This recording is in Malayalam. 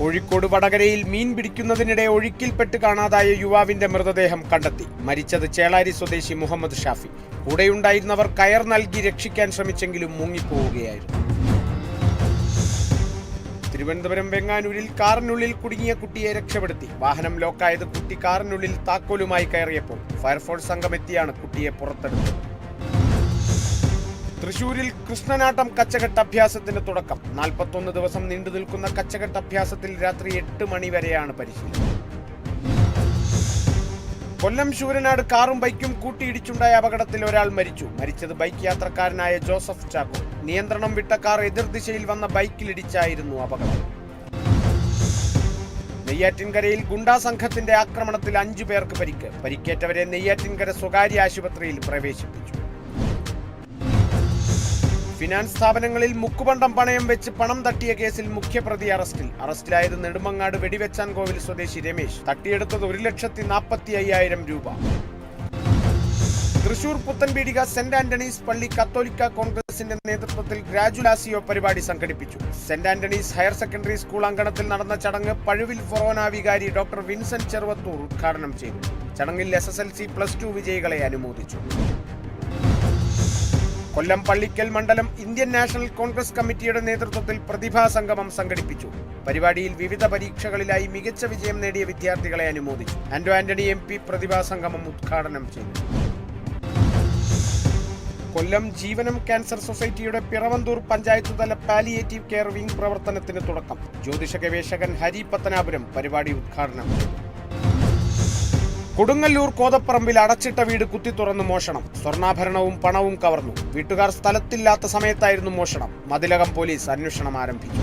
കോഴിക്കോട് വടകരയിൽ മീൻ പിടിക്കുന്നതിനിടെ ഒഴുക്കിൽപ്പെട്ട് കാണാതായ യുവാവിന്റെ മൃതദേഹം കണ്ടെത്തി. മരിച്ചത് ചേളാരി സ്വദേശി മുഹമ്മദ് ഷാഫി. കൂടെയുണ്ടായിരുന്നവർ കയർ നൽകി രക്ഷിക്കാൻ ശ്രമിച്ചെങ്കിലും മുങ്ങിപ്പോവുകയായിരുന്നു. തിരുവനന്തപുരം വെങ്ങാനൂരിൽ കാറിനുള്ളിൽ കുടുങ്ങിയ കുട്ടിയെ രക്ഷപ്പെടുത്തി. വാഹനം ലോക്കായത് കുട്ടി കാറിനുള്ളിൽ താക്കോലുമായി കയറിയപ്പോൾ ഫയർഫോഴ്സ് സംഘം എത്തിയാണ് കുട്ടിയെ പുറത്തെടുത്തത്. തൃശൂരിൽ കൃഷ്ണനാട്ടം കച്ചകെട്ട് അഭ്യാസത്തിന് തുടക്കം. 41 ദിവസം നീണ്ടു നിൽക്കുന്ന കച്ചകെട്ട് അഭ്യാസത്തിൽ രാത്രി 8 മണി വരെയാണ് പരിശീലനം. കൊല്ലം ശൂരനാട് കാറും ബൈക്കും കൂട്ടിയിടിച്ചുണ്ടായ അപകടത്തിൽ ഒരാൾ മരിച്ചു. മരിച്ചത് ബൈക്ക് യാത്രക്കാരനായ ജോസഫ് ചാക്കോ. നിയന്ത്രണം വിട്ട കാർ എതിർദിശയിൽ വന്ന ബൈക്കിലിടിച്ചായിരുന്നു അപകടം. നെയ്യാറ്റിൻകരയിൽ ഗുണ്ടാ സംഘത്തിന്റെ ആക്രമണത്തിൽ 5 പേർക്ക് പരിക്ക്. പരിക്കേറ്റവരെ നെയ്യാറ്റിൻകര സ്വകാര്യ ആശുപത്രിയിൽ പ്രവേശിപ്പിച്ചു. ഫിനാൻസ് സ്ഥാപനങ്ങളിൽ മുക്കുപണ്ടം പണയം വെച്ച് പണം തട്ടിയ കേസിൽ മുഖ്യപ്രതി അറസ്റ്റിലായത് നെടുമങ്ങാട് വെടിവെച്ചാൻകോവിൽ സ്വദേശി രമേശ്. തട്ടിയെടുത്തത് 1,45,000 രൂപ. തൃശൂർ പുത്തൻപീടിക സെന്റ് ആന്റണീസ് പള്ളി കത്തോലിക്ക കോൺഗ്രസിന്റെ നേതൃത്വത്തിൽ ഗ്രാജുലാസിയോ പരിപാടി സംഘടിപ്പിച്ചു. Saint Antony's higher secondary school അങ്കണത്തിൽ നടന്ന ചടങ്ങ് പഴുവിൽ ഫൊറോന വികാരി ഡോക്ടർ വിൻസെന്റ് ചെറുവത്തൂർ ഉദ്ഘാടനം ചെയ്തു. ചടങ്ങിൽ SSLC +2 വിജയികളെ അനുമോദിച്ചു. കൊല്ലം പള്ളിക്കൽ മണ്ഡലം ഇന്ത്യൻ നാഷണൽ കോൺഗ്രസ് കമ്മിറ്റിയുടെ നേതൃത്വത്തിൽ പ്രതിഭാ സംഗമം സംഘടിപ്പിച്ചു. പരിപാടിയിൽ വിവിധ പരീക്ഷകളിലായി മികച്ച വിജയം നേടിയ വിദ്യാർത്ഥികളെ അനുമോദിച്ചു. ആന്റണി MP പ്രതിഭാ സംഗമം ഉദ്ഘാടനം ചെയ്തു. കൊല്ലം ജീവനം ക്യാൻസർ സൊസൈറ്റിയുടെ പിറവന്തൂർ പഞ്ചായത്ത് തല പാലിയേറ്റീവ് കെയർ വിംഗ് പ്രവർത്തനത്തിന് തുടക്കം. ജ്യോതിഷ ഗവേഷകൻ ഹരി പത്തനാപുരം പരിപാടി ഉദ്ഘാടനം ചെയ്തു. കൊടുങ്ങല്ലൂർ കോതപ്പറമ്പിൽ അടച്ചിട്ട വീട് കുത്തി തുറന്ന് മോഷണം. സ്വർണ്ണാഭരണവും പണവും കവർന്നു. വീട്ടുകാർ സ്ഥലത്തില്ലാത്ത സമയത്തായിരുന്നു മോഷണം. മതിലകം പോലീസ് അന്വേഷണം ആരംഭിച്ചു.